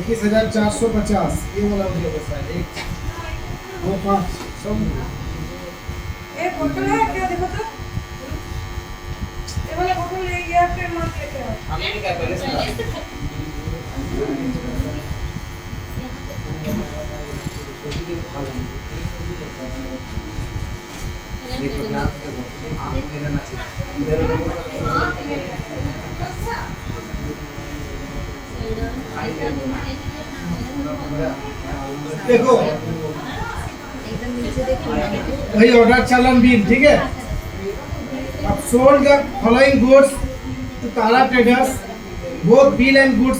21,450 ये वाला मुझे बता एक वो 5 सब ये बोतल है क्या देखो तो ये वाला बोतल ले गया फिर मत लेके आओ हमें क्या पहले से ये तो ना आप मेरा ना देखो वही ऑर्डर चालान बिल ठीक है। अब sold the following goods to Tara traders both bill and goods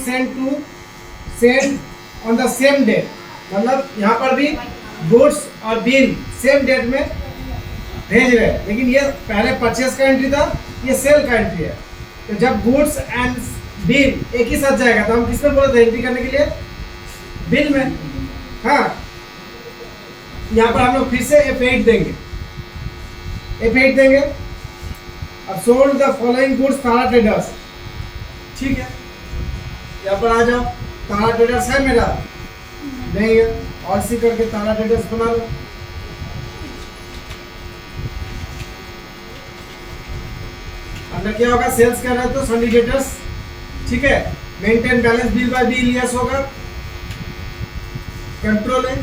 send on the same day. मतलब यहाँ पर भी गुड्स और बिल सेम डेट में भेज रहे हैं, लेकिन ये पहले परचेस का एंट्री था, ये सेल का एंट्री है। तो जब गुड्स एंड बिल एक ही साथ जाएगा तो हम किस में बोले थे एंट्री करने के लिए? बिल में। हाँ, यहाँ पर हम लोग फिर से F8 देंगे, F8 देंगे। अब sold the following goods Tara traders, ठीक है। यहाँ पर आ जाओ, तारा ट्रेडर्स है मेरा, नहीं है, और सी करके तारा ट्रेडर्स बना लो। अंदर क्या होगा? सेल्स कर रहे हैं तो सन्नी डेटर्स, ठीक है। Maintain balance bill bye bill, yes होगा। कंट्रोल है।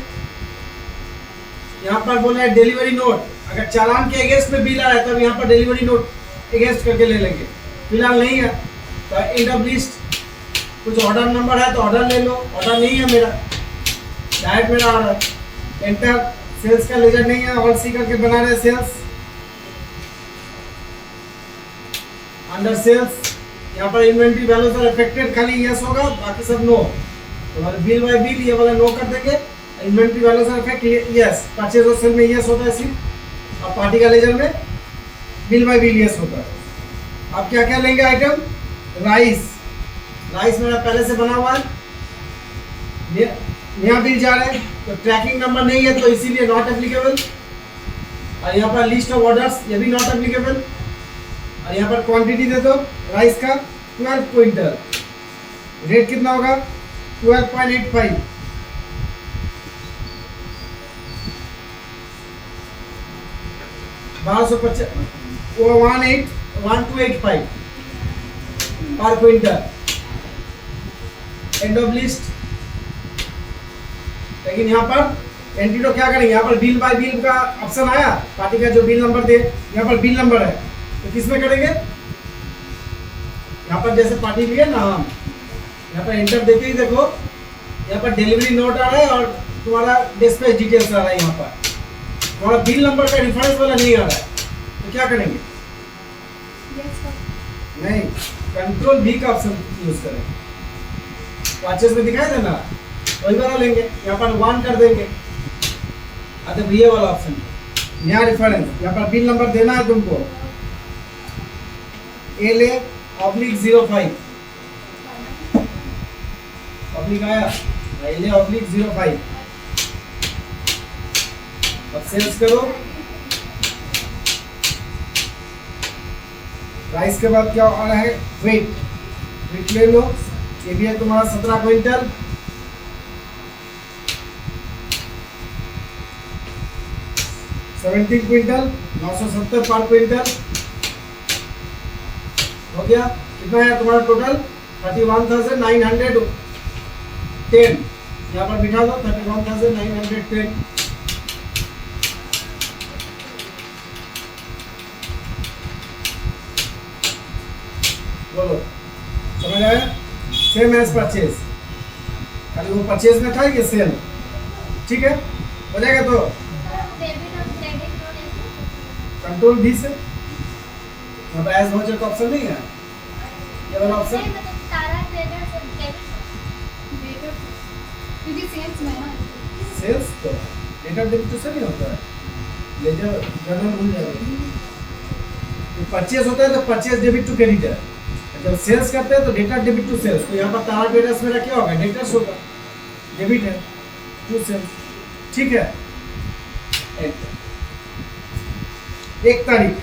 यहाँ पर बोला है डिलीवरी नोट, अगर चालान के अगेंस्ट में बिल आ रहा है तब यहाँ पर डिलीवरी नोट अगेंस्ट करके ले लेंगे। फिलहाल नहीं है तो एंड ऑफ लिस्ट, कुछ ऑर्डर नंबर है तो ऑर्डर ले लो। ऑर्डर नहीं है मेरा, डायरेक्ट मेरा आ रहा है। एंटर, सेल्स का लेजर नहीं है, ऑल सी करके बना रहे सेल्स। अंडर सेल्स यहाँ पर इन्वेंट्री वैल्यूज आर अफेक्टेड, खाली यस होगा, बाकी सब नो। तो बिल बाय बिल ये वाला नो कर देंगे। Inventory values are affect yes, purchase और सेल में यस होता है सिर्फ, और पार्टी का लेजर में बिल बाय बिल यस होता है। अब क्या क्या लेंगे आइटम? राइस, राइस मेरा पहले से बना हुआ है, नया बिल जा रहे हैं तो ट्रैकिंग नंबर नहीं है तो इसीलिए नॉट एप्लीकेबल। और यहाँ पर लिस्ट ऑफ ऑर्डर्स, ये भी नॉट एप्लीकेबल। और यहाँ पर क्वांटिटी दे दो राइस का 12 क्विंटल, रेट कितना होगा? 12.85। वो 1285 पर क्विंटल। End of list. लेकिन यहाँ पर एंट्री तो क्या करेंगे? यहाँ पर बिल बाय बिल का ऑप्शन आया, पार्टी का जो बिल नंबर दे, यहाँ पर बिल नंबर है तो किस में करेंगे? यहाँ पर जैसे पार्टी लिया ना हम, यहाँ पर एंटर देते ही देखो यहाँ पर डिलीवरी नोट आ रहा है और तुम्हारा डिस्पैच डिटेल्स आ रहा है। यहाँ पर तुम्हारा बिल नंबर का रेफरेंस वाला नहीं आ रहा है तो क्या करेंगे? नहीं, कंट्रोल भी का ऑप्शन यूज करें। वाचेस में दिखाई देना, वही वाला लेंगे, यहाँ पर 1 कर देंगे। अच्छा ये वाला ऑप्शन, नया रेफरेंस, यहाँ पर बिल नंबर देना है तुमको, LA/05 ऑब्लिक आया, LA/05। अब सेल्स करो। राइस के बाद क्या आ रहा है? वेट, वेट ले लो, ये भी है तुम्हारा 17 क्विंटल। $17 क्विंटल, 970 पर क्विंटल हो गया। कितना है तुम्हारा टोटल? 31,910। यहाँ पर बिठा दो 31,910। बोलो, समझ आया? सेम एज परचेज, खाली वो परचेज में था, ये सेल, ठीक है। हो जाएगा तो कंट्रोल भी से अब एज वाउचर का ऑप्शन नहीं है, ये वाला ऑप्शन क्योंकि सेल्स में ना, सेल्स तो लेटर डेबिट से नहीं होता है, लेजर जनरल भूल जाएगा। तो परचेज होता है तो परचेज डेबिट टू क्रेडिटर, जब सेल्स करते हैं तो डेटर डेबिट टू सेल्स। तो यहाँ पर तारा ट्रेडर्स मेरा क्या होगा, डेटर्स होगा, डेबिट है टू सेल्स, ठीक है। 1 तारीख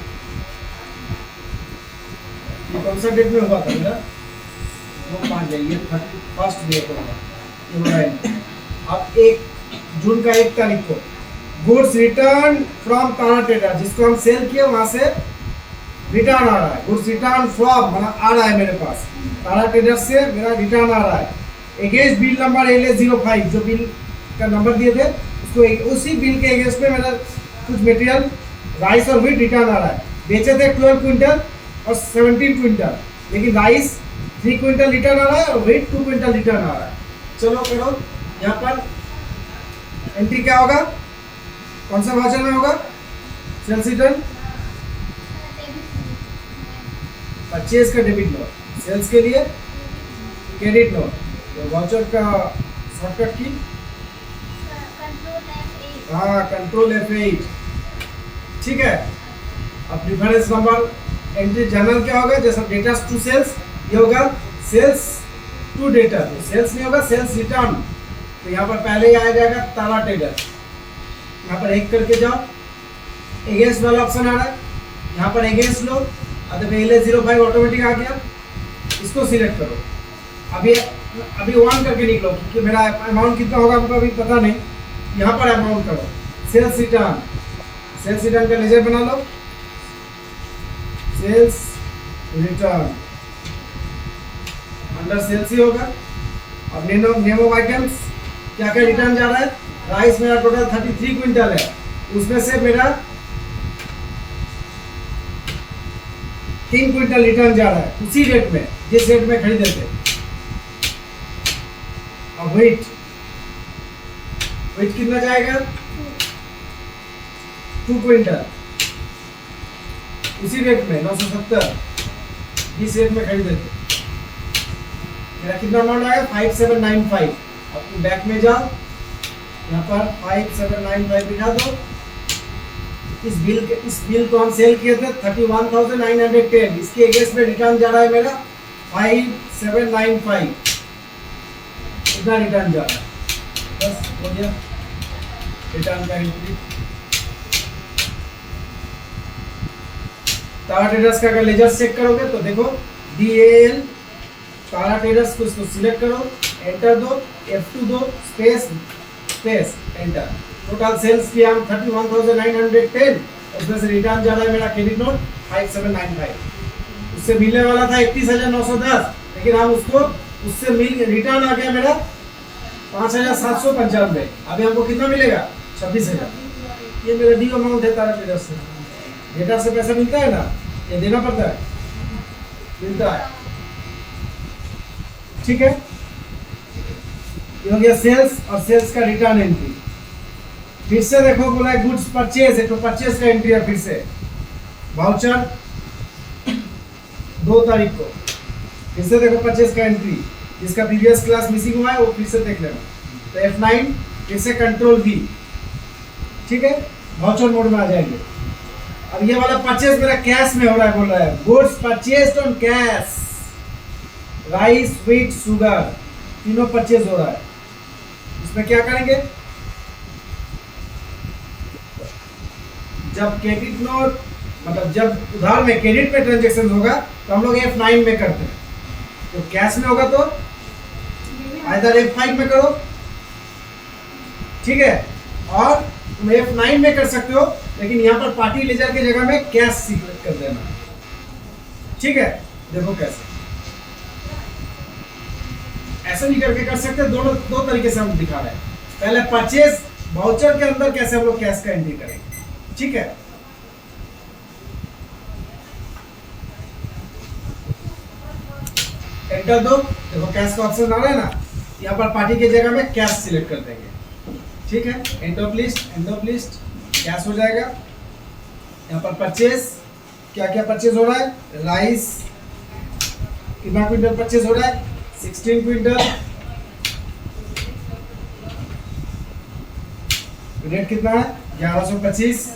ये कौन सा डेट में हुआ था मेरा, वो 5 है, ये 31st डे को होगा, ये हो रहा है। अब 1 जून का 1 तारीख को goods return from Tara trader, जिसको हम सेल किए वहां से रिटर्न आ रहा है। गुड्स रिटर्न फ्रॉम मतलब आ रहा है मेरे पास, तारा ट्रेडर से मेरा रिटर्न आ रहा है। अगेंस्ट बिल नंबर LA05, जो बिल का नंबर दिए थे उसको उसी बिल के अगेंस्ट में मेरा कुछ मटेरियल राइस और व्हीट रिटर्न आ रहा है। बेचे थे 12 क्विंटल और 17 क्विंटल, लेकिन राइस 3 क्विंटल रिटर्न आ रहा है और व्हीट 2 क्विंटल रिटर्न आ रहा है। चलो करो, यहाँ पर एंट्री क्या होगा, कौन सा वाचन में होगा, सेल्स रिटर्न, परचेज का डेबिट नोट, सेल्स के लिए क्रेडिट नोट, तो वाउचर का शॉर्टकट की हाँ कंट्रोल F8, ठीक है। अब डिफरेंस नंबर एंट्री जनरल क्या होगा, जैसा डेटा टू सेल्स, ये होगा सेल्स टू डेटा, तो सेल्स नहीं होगा, सेल्स रिटर्न। तो यहाँ पर पहले ही आ जाएगा तारा ट्रेडर, यहाँ पर एक करके जाओ, अगेंस्ट वाला ऑप्शन आ रहा है, यहाँ पर अगेंस्ट लो, LA05 ऑटोमेटिक आ गया, इसको सिलेक्ट करो। अभी 1 करके निकलो, क्योंकि मेरा अमाउंट कितना होगा हमको अभी पता नहीं। यहाँ पर अमाउंट करो, सेल्स रिटर्न का लेजर बना लो, सेल्स रिटर्न अंडर सेल्स ही होगा। अब नेम ऑफ आइटम्स क्या क्या रिटर्न जा रहा है, राइस मेरा टोटल 33 क्विंटल है, उसमें से मेरा 3 क्विंटल रिटर्न जा रहा है उसी रेट में जिस रेट में खरीदे थे। अब वेट कितना जाएगा, 2 क्विंटल उसी रेट में 970 जिस रेट में खरीदे थे। मेरा कितना अमाउंट आया 5795। अब बैक में जाओ, यहाँ पर 5795 दिखा दो। इस बिल को हम सेल किए थे 31,910, इसके अगेंस्ट में रिटर्न जा रहा है मेरा 5795, इतना रिटर्न जा रहा है। बस हो गया रिटर्न का एंट्री। तारा ट्रेडर्स का अगर लेजर चेक करोगे तो देखो DAL तारा ट्रेडर्स को इसको सिलेक्ट करो, एंटर दो, F2 दो, स्पेस एंटर। टोटल सेल्स किया हम 31,910, उसमें से रिटर्न जा रहा है मेरा क्रेडिट नोट 5795। उससे मिलने वाला था 31,910, लेकिन हम उससे रिटर्न आ गया मेरा 5,795। अभी हमको कितना मिलेगा 26,000। ये मेरा ड्यू अमाउंट है तारा ट्रेडर्स से। डेटा से पैसा मिलता है ना, ये देना पड़ता है, मिलता है, ठीक है। ये हो गया सेल्स और सेल्स का रिटर्न एंट्री। फिर से देखो बोला है गुड्स परचेज है, तो परचेज का एंट्री है। फिर से वाउचर 2 तारीख को, फिर से देखो परचेज का एंट्री, जिसका प्रीवियस क्लास मिसिंग हुआ है वो फिर से देख लेना। तो F9 फिर से कंट्रोल V, ठीक है, वाउचर मोड में आ जाएंगे। अब ये वाला परचेज मेरा कैश में हो रहा है, बोल रहा है goods purchased on cash, rice wheat sugar तीनों परचेज हो रहा है। इसमें क्या करेंगे, जब क्रेडिट नोट मतलब जब उधार में क्रेडिट पे ट्रांजेक्शन होगा तो हम लोग F9 में करते हैं, तो कैश में होगा तो आइदर F5 में करो, ठीक है, और तुम F9 में कर सकते हो, लेकिन यहाँ पर पार्टी लेजर की जगह में कैश सिलेक्ट कर देना, ठीक है। देखो कैसे ऐसे भी करके कर सकते हैं, दोनों 2 तरीके से हम दिखा रहे हैं। पहले परचेज वाउचर के अंदर कैसे हम लोग कैश का एंट्री करेंगे, ठीक है। एंटर दो, देखो कैश का ऑप्शन आ रहा है ना, यहाँ पर पार्टी की जगह में कैश सिलेक्ट कर देंगे, ठीक है। एंड ऑफ लिस्ट कैश हो जाएगा। यहाँ पर परचेज क्या क्या परचेज हो रहा है, राइस कितना क्विंटल परचेज हो रहा है 16 क्विंटल, रेट कितना है 1125,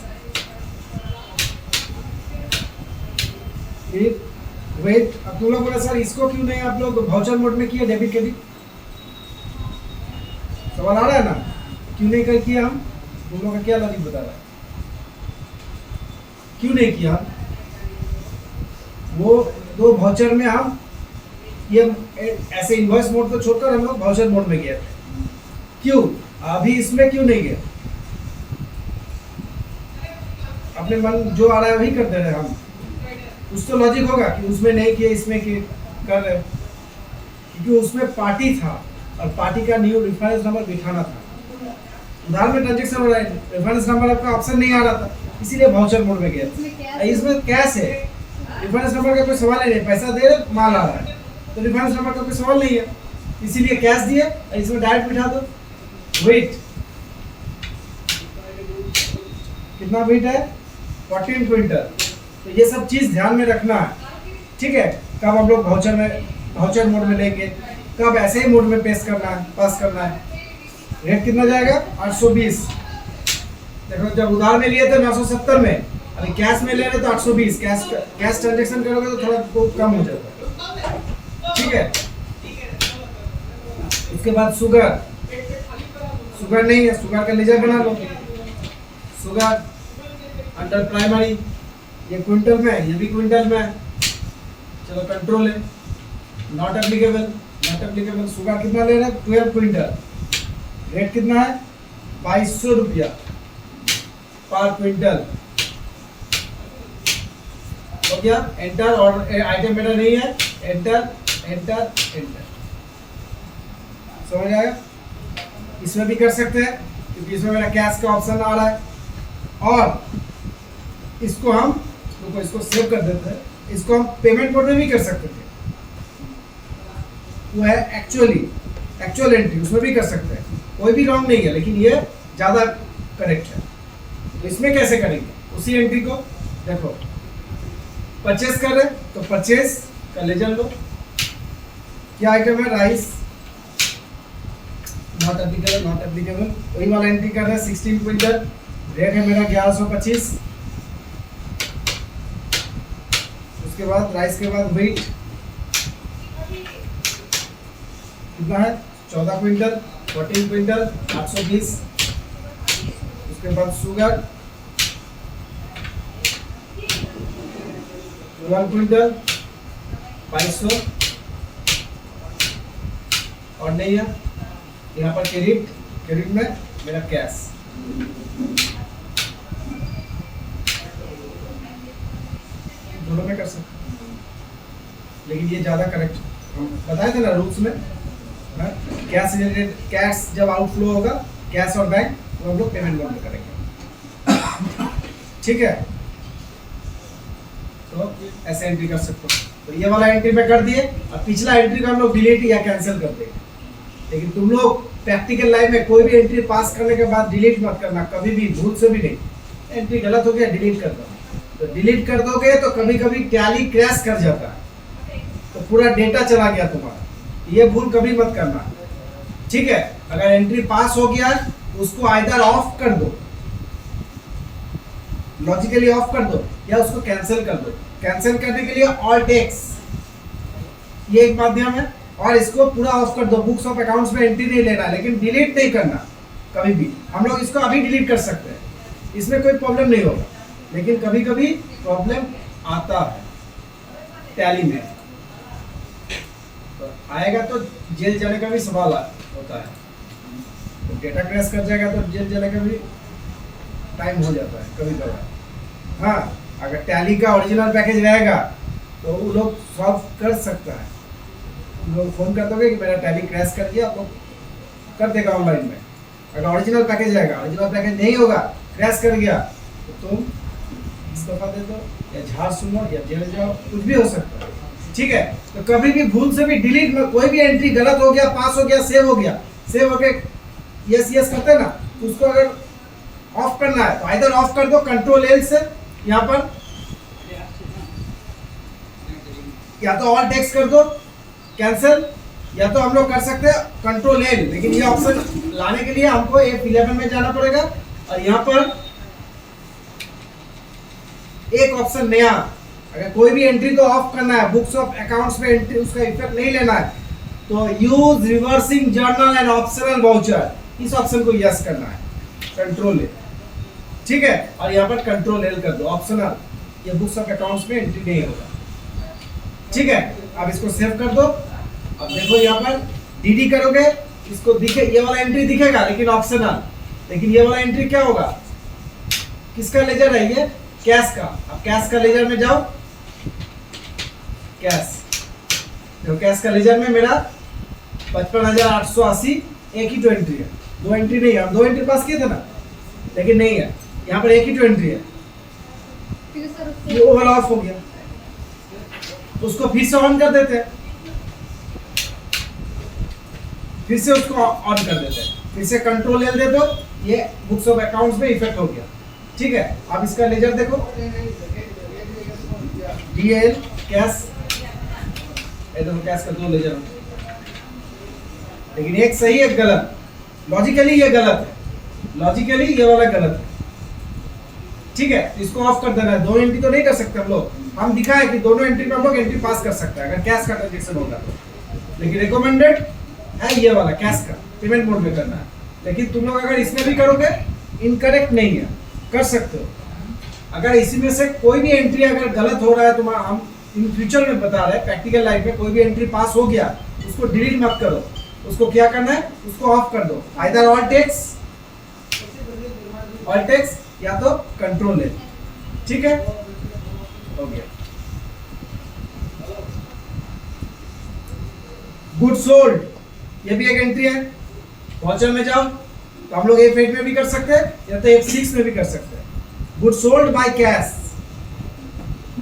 फिर वेट, अब तुम लोग बोला सर इसको क्यों नहीं आप लोग वाउचर मोड में किए डेबिट क्रेडिट? सवाल आ रहा है ना, क्यों नहीं कर किया हम? तुम लोग का क्या लॉजिक बता रहा है, क्यों नहीं किया? वो दो वाउचर में हम ये ऐसे इनवॉइस मोड को छोड़कर हम लोग वाउचर मोड में गए थे, क्यों? अभी इसमें क्यों नहीं गए? अपने मन जो आ रहा है वही करते रहे हम, कुछ तो लॉजिक होगा कि उसमें नहीं किए इसमें किए कर रहे, क्योंकि उसमें पार्टी था और पार्टी का न्यू रेफरेंस नंबर बिठाना था। उधार में ट्रांजेक्शन हो रहा है, रेफरेंस नंबर आपका ऑप्शन नहीं आ रहा था, इसीलिए वाउचर मोड में गया। इसमें कैश है, रेफरेंस नंबर का कोई सवाल नहीं है, पैसा दे रहे माल आ रहा है तो रेफरेंस नंबर का कोई सवाल नहीं है, इसीलिए कैश दिए, इसमें डायरेक्ट बिठा दो। वेट कितना वेट है? 14 क्विंटल। तो ये सब चीज ध्यान में रखना है, ठीक है? कब हम लोग वाउचर मोड में लेंगे, कब ऐसे ही मोड में पास करना है। रेट कितना जाएगा? 820। देखो जब उधार में लिए थे 970 में, अभी कैश में ले रहे तो 820। कैश ट्रांजेक्शन करोगे तो थोड़ा बहुत कम हो जाता है, ठीक है? उसके बाद शुगर नहीं है, शुगर का लेजर बना लो। शुगर अंडर प्राइमरी, ये क्विंटल में, ये भी क्विंटल में, चलो कंट्रोल है, नॉट एप्लीकेबल। शुगर कितना ले रहे हैं? 12 क्विंटल। रेट कितना है? 2200 रुपया पर क्विंटल। हो गया एंटर, और आइटम मेरा नहीं है, एंटर। समझ आया? इसमें भी कर सकते हैं क्योंकि इसमें मेरा कैश का ऑप्शन आ रहा है। और इसको हम इसको सेव कर देते हैं, इसको हम पेमेंट मोड में भी कर सकते थे, वो है एक्चुअल एंट्री, उसमें भी कर सकते हैं, कोई भी रॉन्ग नहीं है, लेकिन ये ज़्यादा करेक्ट है। तो इसमें कैसे करेंगे? उसी एंट्री को देखो, परचेस कर रहे तो परचेस का लेजर लो, क्या आइटम है? Rice, not applicable. वही वाला एंट्री कर रहे हैं, 16 क्विंटल। रेट है मेरा 1125। उसके बाद राइस के बाद वेट कितना है? 14 क्विंटल, 14 क्विंटल 820। उसके बाद शुगर 1 क्विंटल 2200। और नहीं है यहाँ पर क्रेडिट में मेरा कैश। दोनों में कर सकते, लेकिन ये ज्यादा करेक्ट हम बताए थे ना रूल्स में। कैश रिलेटेड, कैश जब आउटफ्लो होगा, कैश और बैंक, तो हम लोग पेमेंट मोड में करेंगे, ठीक है? तो ऐसे एंट्री कर सकते हो। तो ये वाला एंट्री में कर दिए, और पिछला एंट्री को हम लोग डिलीट या कैंसिल कर देंगे। लेकिन तुम लोग प्रैक्टिकल लाइफ में कोई भी एंट्री पास करने के बाद डिलीट मत करना, कभी भी, भूल से भी नहीं। एंट्री गलत हो गया, डिलीट कर दो। तो डिलीट कर दोगे तो कभी कभी टैली क्रैश कर जाता है, तो पूरा डेटा चला गया तुम्हारा। ये भूल कभी मत करना, ठीक है? अगर एंट्री पास हो गया उसको आइदर ऑफ कर दो, लॉजिकली ऑफ कर दो, या उसको कैंसिल कर दो। कैंसिल करने के लिए ऑल्ट एक्स, ये एक माध्यम है। और इसको पूरा ऑफ कर दो, बुक्स ऑफ अकाउंट्स में एंट्री नहीं लेना है, लेकिन डिलीट नहीं करना कभी भी। हम लोग इसको अभी डिलीट कर सकते हैं, इसमें कोई प्रॉब्लम नहीं होगा, लेकिन कभी कभी प्रॉब्लम आता है टैली में, तो आएगा तो जेल जाने का भी सवाल होता है। तो डेटा क्रैश कर जाएगा तो जेल जाने का भी टाइम हो जाता है कभी कभी। हाँ, अगर टैली का ओरिजिनल पैकेज रहेगा तो वो लोग सॉल्व कर सकता है। लोग फोन कर दोगे कि मेरा टैली क्रैश कर दिया, तो कर देगा ऑनलाइन में। अगर ओरिजिनल पैकेज रहेगा, ओरिजिनल पैकेज नहीं होगा, क्रैश कर गया, तो तुम इस्तीफा दे दो, या झाड़ सुनो, या जेल जाओ, कुछ भी हो सकता है, ठीक है? तो कभी भी भूल से भी डिलीट में, कोई भी एंट्री गलत हो गया, पास हो गया, सेव हो गया, यस करते ना, तो उसको अगर ऑफ करना है तो आइदर ऑफ कर दो कंट्रोल एल से, यहाँ पर या तो ऑल टेक्स्ट कर दो कैंसिल, या तो हम लोग कर सकते हैं कंट्रोल एल। लेकिन ये ऑप्शन लाने के लिए हमको F11 में जाना पड़ेगा, और यहाँ पर एक ऑप्शन नया अगर कोई भी एंट्री को ऑफ करना है, बुक्स ऑफ अकाउंट्स में एंट्री उसका इफेक्ट नहीं लेना है, तो use reversing journal and optional voucher, इस ऑप्शन को यस करना है, कंट्रोल ए, ठीक है। और यहाँ पर कंट्रोल एल कर दो, ऑप्शनल, ये बुक्स ऑफ अकाउंट्स में एंट्री नहीं होगा, ठीक है। अब इसको सेव कर दो। अब देखो यहाँ पर डीडी करोगे, इसको दिखे, ये वाला एंट्री दिखेगा लेकिन ऑप्शनल, लेकिन ये वाला एंट्री क्या होगा, किसका लेजर है ये, कैश का। अब कैश का लेजर में जाओ, कैश, देखो कैश का लेजर में मेरा 55,880 एक ही तो एंट्री है, दो एंट्री नहीं है, हम दो एंट्री पास किए थे ना, लेकिन नहीं है, यहाँ पर एक ही तो एंट्री है, ये ओवर ऑफ हो गया, उसको फिर से ऑन कर देते हैं, फिर से उसको ऑन कर देते हैं, फिर से कंट्रोल एल दे दो, ये बुक्स ऑफ अकाउंट्स में इफेक्ट हो गया, ठीक है। अब इसका लेजर देखो, डीएल कैश, एकदम कैश का दो लेजर, लेकिन एक सही एक गलत, लॉजिकली ये गलत है, लॉजिकली ये वाला गलत है, ठीक है। इसको ऑफ कर देना है, दो एंट्री तो नहीं कर सकते हम लोग, हम दिखाए कि दोनों एंट्री में हम लोग एंट्री पास कर सकते हैं अगर कैश का ट्रांजेक्शन होगा तो, लेकिन रिकमेंडेड है ये वाला कैश का, पेमेंट मोड में करना है। लेकिन तुम लोग अगर इसमें भी करोगे इनकरेक्ट नहीं है, कर सकते हो। अगर इसी में से कोई भी एंट्री अगर गलत हो रहा है, तुम्हारा हम इन फ्यूचर में बता रहे हैं, प्रैक्टिकल लाइफ में कोई भी एंट्री पास हो गया उसको डिलीट मत करो, उसको क्या करना है, उसको ऑफ कर दो, आइदर ऑल टेक्स्ट या तो कंट्रोल ले, ठीक है, हो गया। गुड सोल्ड, ये भी एक एंट्री है, वाउचर में जाओ तो हम लोग F8 में भी कर सकते हैं या तो F6 में भी कर सकते हैं। Good sold by cash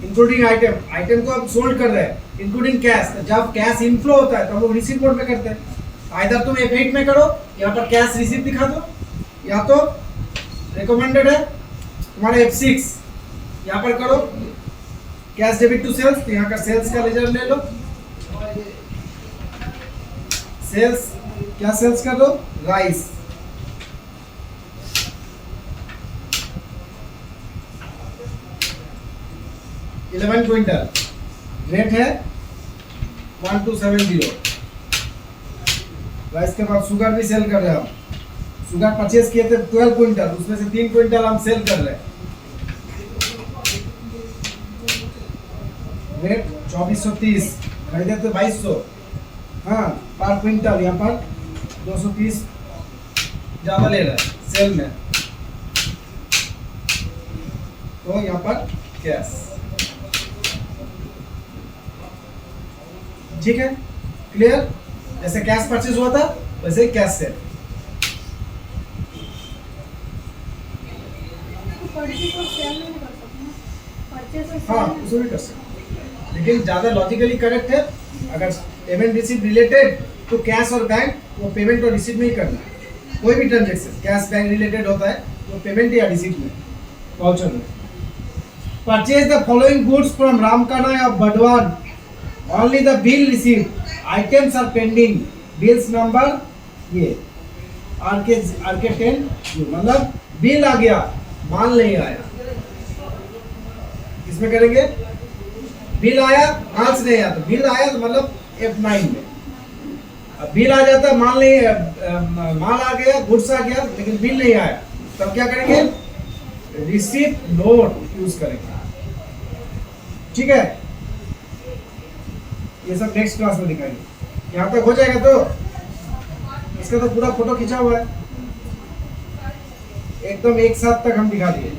including item, item को अब सोल्ड कर रहे हैं इंक्लूडिंग कैश, तो जब कैश इनफ्लो होता है तो हम लोग रिसीव मोड में करते हैं, आइदर तुम F8 में करो, यहाँ पर कैश रिसीव दिखा दो, या तो रिकमेंडेड है तुम्हारे F6, यहाँ पर करो कैश डेबिट टू सेल्स, तो यहाँ का सेल्स का लेजर ले लो, सेल्स, क्या सेल्स कर दो, राइस, $11 क्विंटल, रेट है 1270। राइस के बाद शुगर भी सेल कर रहे हैं हम, शुगर परचेज किए थे 12 क्विंटल, उसमें से 3 क्विंटल हम सेल कर रहे हैं, रेट 2430, खरीदे थे 2200, हाँ पर क्विंटल, यहाँ पर 230 ज्यादा ले रहा है सेल में, तो यहाँ पर कैश, ठीक है, क्लियर। जैसे कैश परचेज हुआ था वैसे ही कैश सेल, हाँ उसमें भी कर सकते, लेकिन ज्यादा लॉजिकली करेक्ट है, अगर पेमेंट रिसीव रिलेटेड तो कैश और बैंक, वो पेमेंट और रिसीव नहीं करना है, कोई भी ट्रांजेक्शन कैश बैंक रिलेटेड होता है तो पेमेंट या रिसीव में, वाउचर में। Purchase the following goods from Ramkana of Badwan, only the bill receive, items are pending, bills number ये आरके 10, मतलब बिल आ गया माल नहीं आया, इसमें करेंगे बिल आया माल से नहीं आया, तो बिल आया तो मतलब F9 में, अब बिल आ जाता माल नहीं, माल आ गया, गुड्स आ गया लेकिन बिल नहीं आया, तब क्या करेंगे, रिसीप्ट नोट यूज करेंगे, ठीक है। ये सब नेक्स्ट क्लास में दिखाएंगे, यहाँ तक हो जाएगा तो इसका तो पूरा फोटो खींचा हुआ है, एकदम एक साथ तक हम दिखा दिए।